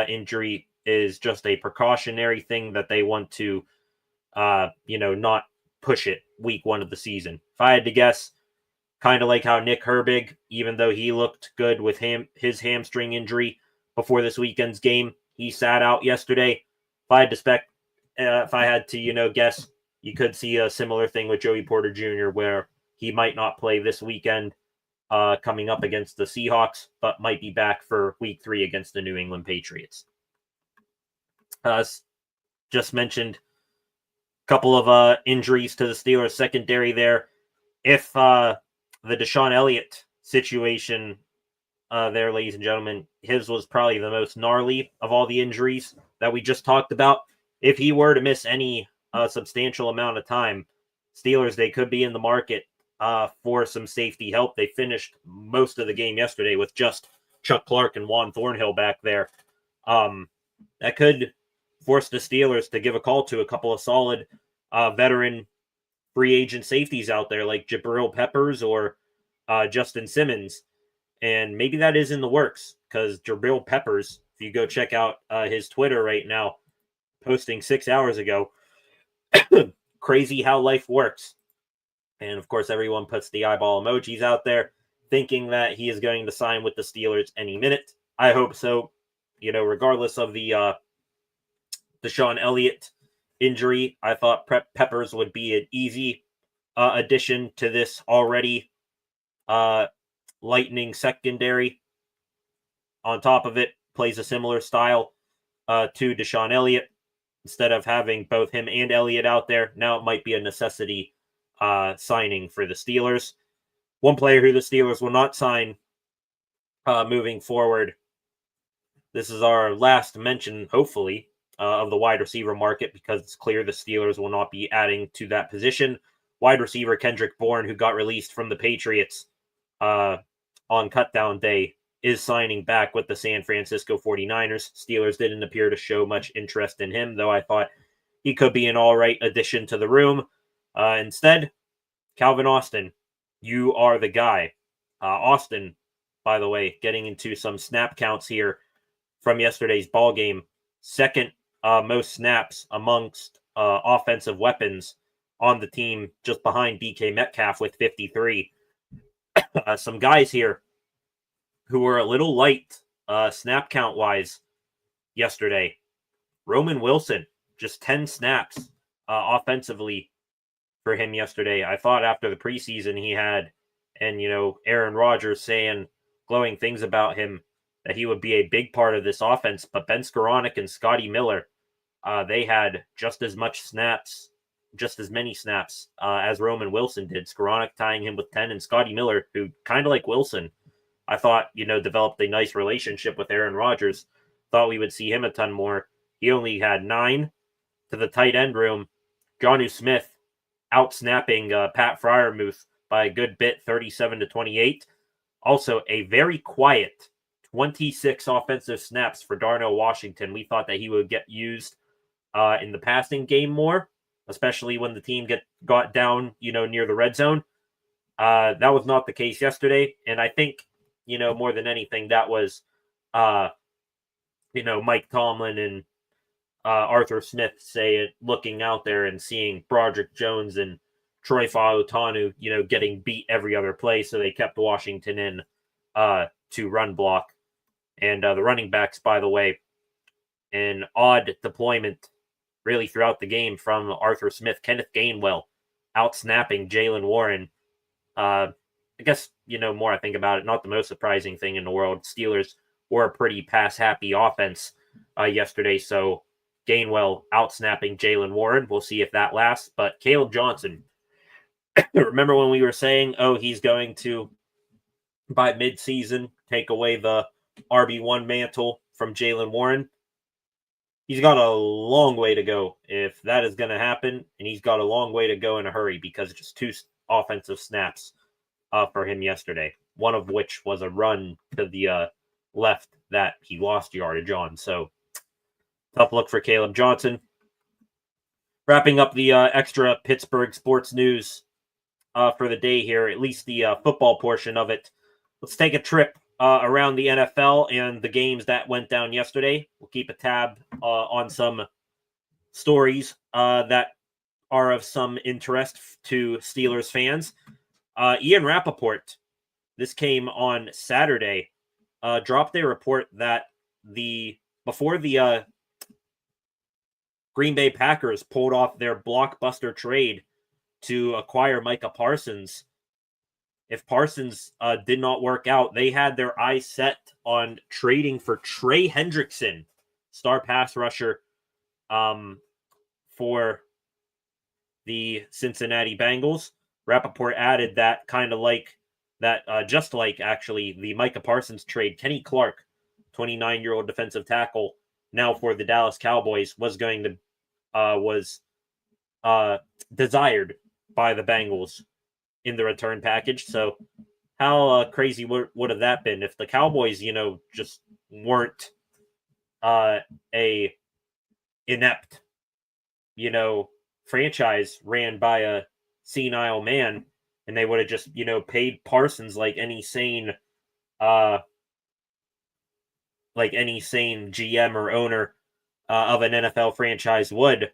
injury is just a precautionary thing that they want to, not push it week one of the season. If I had to guess, kind of like how Nick Herbig, even though he looked good with his hamstring injury before this weekend's game, he sat out yesterday. If I had to, guess, you could see a similar thing with Joey Porter Jr., where he might not play this weekend coming up against the Seahawks, but might be back for week 3 against the New England Patriots. Just mentioned a couple of injuries to the Steelers secondary there. If the Deshaun Elliott situation there, ladies and gentlemen, his was probably the most gnarly of all the injuries that we just talked about. If he were to miss any substantial amount of time, Steelers, they could be in the market for some safety help. They finished most of the game yesterday with just Chuck Clark and Juan Thornhill back there. That could force the Steelers to give a call to a couple of solid veteran free agent safeties out there, like Jabril Peppers or Justin Simmons. And maybe that is in the works, because Jabril Peppers, if you go check out his Twitter right now, posting 6 hours ago, crazy how life works. And of course, everyone puts the eyeball emojis out there, thinking that he is going to sign with the Steelers any minute. I hope so. Regardless of the Deshaun Elliott injury, I thought Peppers would be an easy addition to this already lightning secondary. On top of it, plays a similar style. to Deshaun Elliott instead of having both him and Elliott out there. Now it might be a necessity signing for the Steelers. One player who the Steelers will not sign moving forward. This is our last mention, hopefully, of the wide receiver market because it's clear the Steelers will not be adding to that position. Wide receiver Kendrick Bourne, who got released from the Patriots on cutdown day, is signing back with the San Francisco 49ers. Steelers didn't appear to show much interest in him, though I thought he could be an all right addition to the room. Instead, Calvin Austin, you are the guy. Austin, by the way, getting into some snap counts here from yesterday's ball game. Second most snaps amongst offensive weapons on the team, just behind DK Metcalf with 53. Some guys here who were a little light snap count wise yesterday. Roman Wilson, just 10 snaps offensively for him yesterday. I thought after the preseason he had, and Aaron Rodgers saying glowing things about him, that he would be a big part of this offense. But Ben Skoranek and Scotty Miller, they had just as many snaps as Roman Wilson did. Skoranek tying him with 10, and Scotty Miller, who kind of like Wilson, I thought, developed a nice relationship with Aaron Rodgers. Thought we would see him a ton more. He only had 9 to the tight end room. Jonnu Smith out-snapping Pat Freiermuth by a good bit, 37-28. Also, a very quiet 26 offensive snaps for Darnell Washington. We thought that he would get used in the passing game more, especially when the team got down, near the red zone. That was not the case yesterday, and I think, more than anything, that was, Mike Tomlin and Arthur Smith looking out there and seeing Broderick Jones and Troy Fautanu, getting beat every other play, so they kept Washington in to run block. And the running backs, by the way, an odd deployment really throughout the game from Arthur Smith. Kenneth Gainwell out-snapping Jaylen Warren. I guess, more I think about it, not the most surprising thing in the world. Steelers were a pretty pass-happy offense yesterday, so Gainwell out-snapping Jaylen Warren. We'll see if that lasts. But Caleb Johnson, remember when we were saying, he's going to, by midseason, take away the RB1 mantle from Jaylen Warren? He's got a long way to go if that is going to happen, and he's got a long way to go in a hurry because just 2 offensive snaps for him yesterday, one of which was a run to the left that he lost yardage on. So, tough look for Caleb Johnson. Wrapping up the extra Pittsburgh sports news for the day here, at least the football portion of it. Let's take a trip around the NFL and the games that went down yesterday. We'll keep a tab on some stories that are of some interest to Steelers fans. Ian Rappaport, this came on Saturday, dropped a report that before the Green Bay Packers pulled off their blockbuster trade to acquire Micah Parsons, if Parsons did not work out, they had their eyes set on trading for Trey Hendrickson, star pass rusher, for the Cincinnati Bengals. Rappaport added that just like actually the Micah Parsons trade, Kenny Clark, 29-year-old defensive tackle, now for the Dallas Cowboys, was desired by the Bengals in the return package. So how crazy would have that been if the Cowboys, just weren't a inept, franchise ran by a senile man, and they would have just, paid Parsons like any sane GM or owner of an NFL franchise would.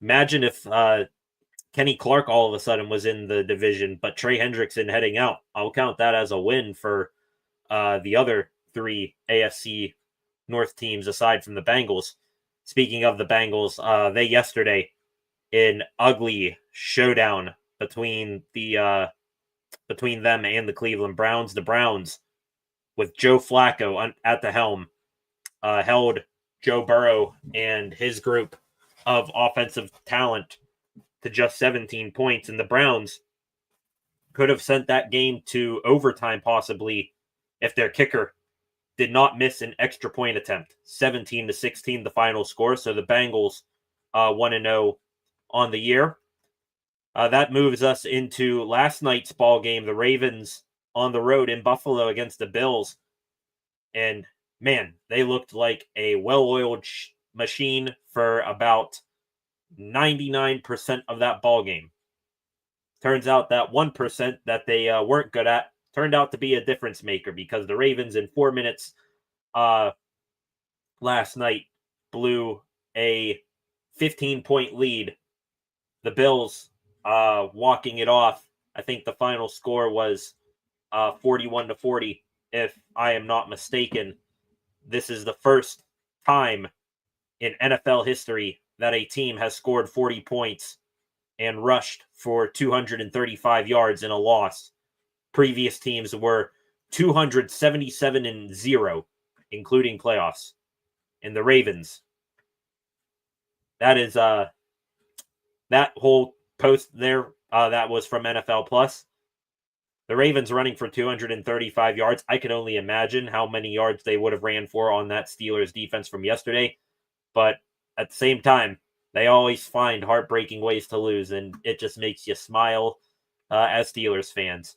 Imagine if Kenny Clark all of a sudden was in the division, but Trey Hendrickson heading out. I'll count that as a win for the other 3 AFC North teams aside from the Bengals. Speaking of the Bengals, they yesterday, in ugly showdown between them and the Cleveland Browns. The Browns, with Joe Flacco at the helm, held Joe Burrow and his group of offensive talent to just 17 points. And the Browns could have sent that game to overtime possibly if their kicker did not miss an extra point attempt. 17-16 the final score. So the Bengals 1-0 on the year. That moves us into last night's ball game, the Ravens on the road in Buffalo against the Bills. And man, they looked like a well-oiled machine for about 99% of that ball game. Turns out that 1% that they weren't good at turned out to be a difference maker, because the Ravens in 4 minutes last night blew a 15-point lead. The Bills walking it off. I think the final score was 41-40, if I am not mistaken. This is the first time in NFL history that a team has scored 40 points and rushed for 235 yards in a loss. Previous teams were 277-0, including playoffs. And the Ravens, that is that whole post there, that was from NFL Plus. The Ravens running for 235 yards. I can only imagine how many yards they would have ran for on that Steelers defense from yesterday. But at the same time, they always find heartbreaking ways to lose, and it just makes you smile as Steelers fans.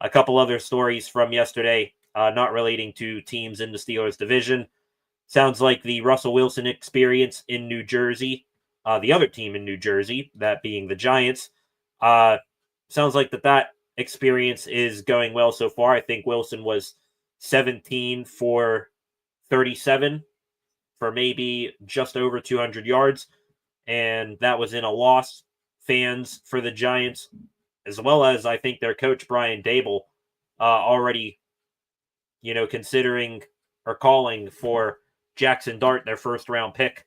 A couple other stories from yesterday, not relating to teams in the Steelers division. Sounds like the Russell Wilson experience in New Jersey, the other team in New Jersey, that being the Giants, sounds like that experience is going well so far. I think Wilson was 17 for 37 for maybe just over 200 yards, and that was in a loss. Fans for the Giants, as well as I think their coach Brian Dable, already, considering or calling for Jackson Dart, their first round pick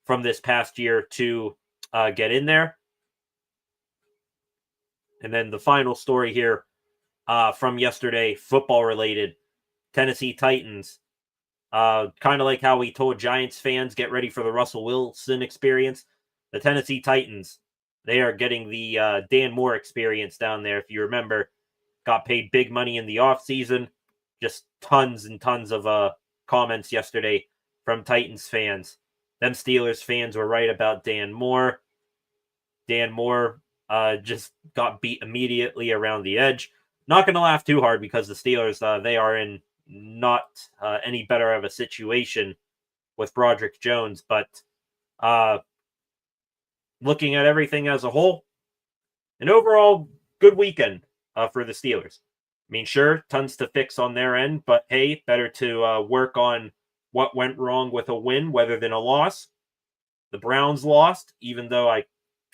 from this past year, to get in there. And then the final story here from yesterday, football related, Tennessee Titans. Kind of like how we told Giants fans, get ready for the Russell Wilson experience. The Tennessee Titans, they are getting the Dan Moore experience down there. If you remember, got paid big money in the offseason. Just tons and tons of comments yesterday from Titans fans. Them Steelers fans were right about Dan Moore. Dan Moore just got beat immediately around the edge. Not going to laugh too hard, because the Steelers, they are in not any better of a situation with Broderick Jones. But looking at everything as a whole, an overall good weekend for the Steelers. I mean, sure, tons to fix on their end, but hey, better to work on what went wrong with a win rather than a loss. The Browns lost, even though I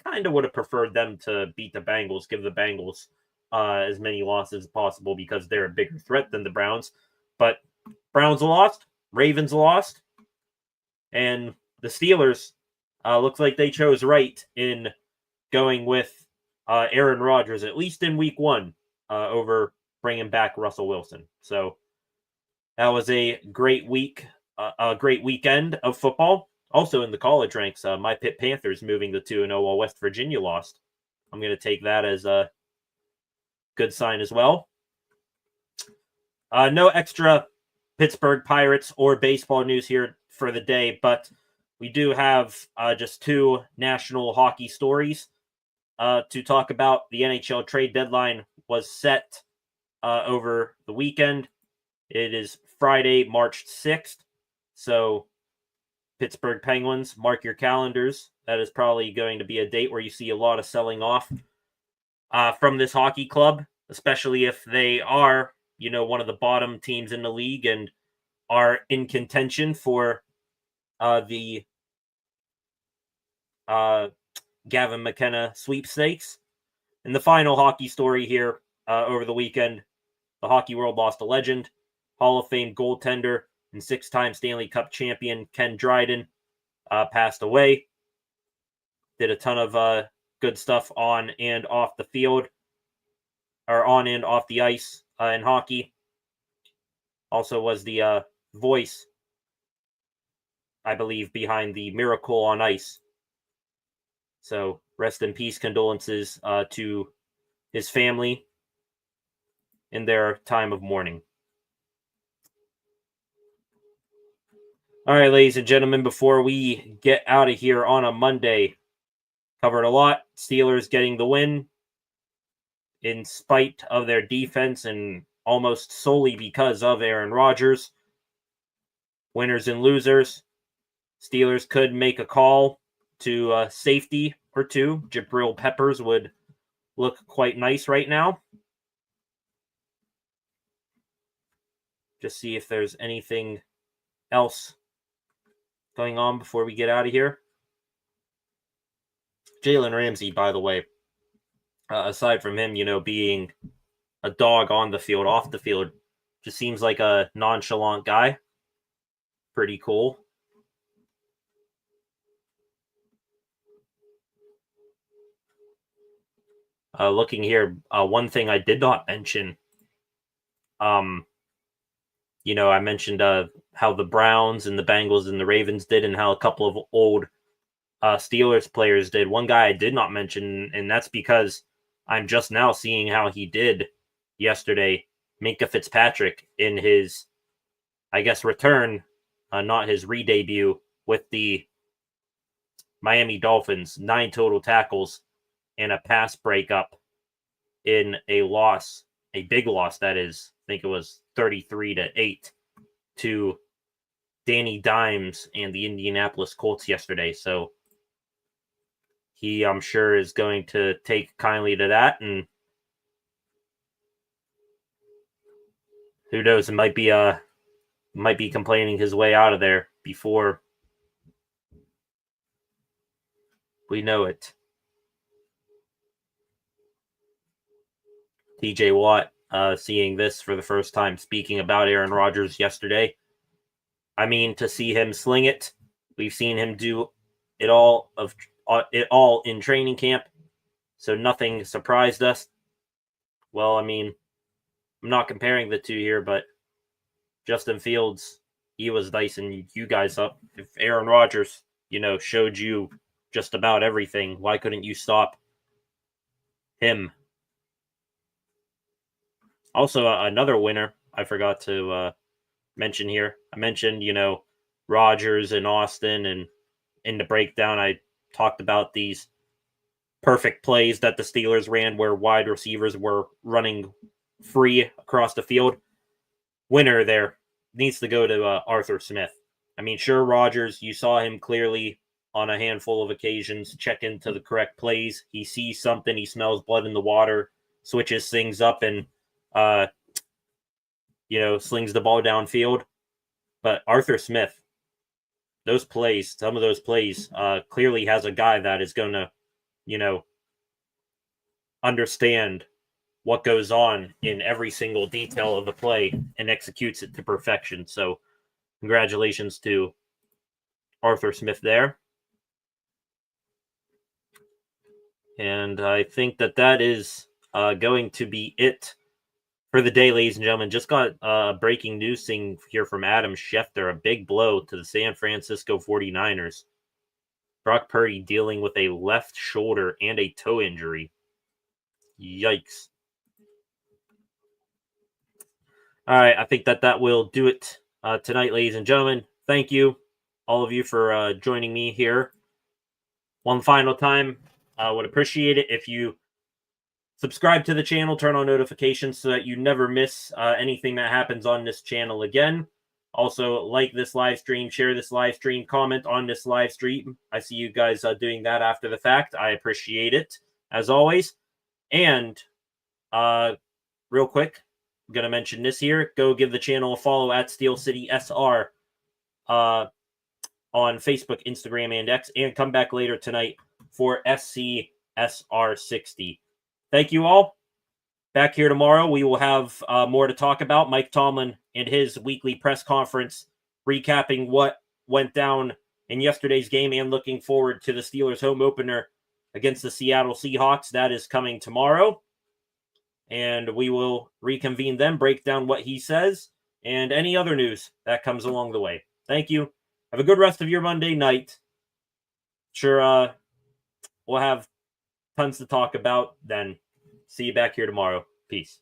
kind of would have preferred them to beat the Bengals, give the Bengals as many losses as possible, because they're a bigger threat than the Browns. But Browns lost, Ravens lost, and the Steelers looks like they chose right in going with Aaron Rodgers, at least in week one, over bringing back Russell Wilson. So that was a great week, a great weekend of football. Also in the college ranks, my Pitt Panthers moving to 2-0 while West Virginia lost. I'm going to take that as a good sign as well. No extra Pittsburgh Pirates or baseball news here for the day, but we do have just two national hockey stories to talk about. The NHL trade deadline was set over the weekend. It is Friday, March 6th. So Pittsburgh Penguins, mark your calendars. That is probably going to be a date where you see a lot of selling off from this hockey club, especially if they are, one of the bottom teams in the league and are in contention for the Gavin McKenna sweepstakes. And the final hockey story here over the weekend, the hockey world lost a legend, Hall of Fame goaltender and 6-time Stanley Cup champion Ken Dryden passed away. Did a ton of good stuff on and off the field, or on and off the ice in hockey. Also was the voice I believe, behind the Miracle on Ice. So rest in peace, condolences to his family in their time of mourning. All right, ladies and gentlemen, before we get out of here on a Monday, covered a lot. Steelers getting the win in spite of their defense and almost solely because of Aaron Rodgers. Winners and losers. Steelers could make a call to safety or two. Jabril Peppers would look quite nice right now. Just see if there's anything else going on before we get out of here. Jalen Ramsey, by the way, aside from him, being a dog on the field, off the field, just seems like a nonchalant guy. Pretty cool. Looking here, one thing I did not mention, I mentioned how the Browns and the Bengals and the Ravens did and how a couple of old Steelers players did. One guy I did not mention, and that's because I'm just now seeing how he did yesterday. Minkah Fitzpatrick in his, I guess, return, not his re-debut with the Miami Dolphins. 9 total tackles and a pass breakup in a loss, a big loss, that is. I think it was 33-8 to Danny Dimes and the Indianapolis Colts yesterday. So he, I'm sure, is going to take kindly to that, and who knows, it might be complaining his way out of there before we know it. TJ Watt, seeing this for the first time, speaking about Aaron Rodgers yesterday. I mean, to see him sling it, we've seen him do it all in training camp, so nothing surprised us. Well, I mean, I'm not comparing the two here, but Justin Fields, he was dicing you guys up. If Aaron Rodgers, showed you just about everything, why couldn't you stop him? Also, another winner I forgot to mention here. I mentioned, Rodgers and Austin, and in the breakdown, I talked about these perfect plays that the Steelers ran where wide receivers were running free across the field. Winner there needs to go to Arthur Smith. I mean, sure, Rodgers, you saw him clearly on a handful of occasions check into the correct plays. He sees something, he smells blood in the water, switches things up, and slings the ball downfield. But Arthur Smith, some of those plays, clearly has a guy that is going to, understand what goes on in every single detail of the play and executes it to perfection. So congratulations to Arthur Smith there. And I think that is going to be it for the day, ladies and gentlemen. Just got breaking news thing here from Adam Schefter. A big blow to the San Francisco 49ers. Brock Purdy dealing with a left shoulder and a toe injury. Yikes. All right, I think that will do it tonight, ladies and gentlemen. Thank you, all of you, for joining me here. One final time, I would appreciate it if you subscribe to the channel, turn on notifications so that you never miss anything that happens on this channel again. Also, like this live stream, share this live stream, comment on this live stream. I see you guys doing that after the fact. I appreciate it, as always. And real quick, I'm going to mention this here. Go give the channel a follow at Steel City SR on Facebook, Instagram, and X. And come back later tonight for SCSR60. Thank you all. Back here tomorrow, we will have more to talk about. Mike Tomlin and his weekly press conference recapping what went down in yesterday's game and looking forward to the Steelers' home opener against the Seattle Seahawks. That is coming tomorrow. And we will reconvene then, break down what he says, and any other news that comes along the way. Thank you. Have a good rest of your Monday night. Sure, we'll have tons to talk about then. See you back here tomorrow. Peace.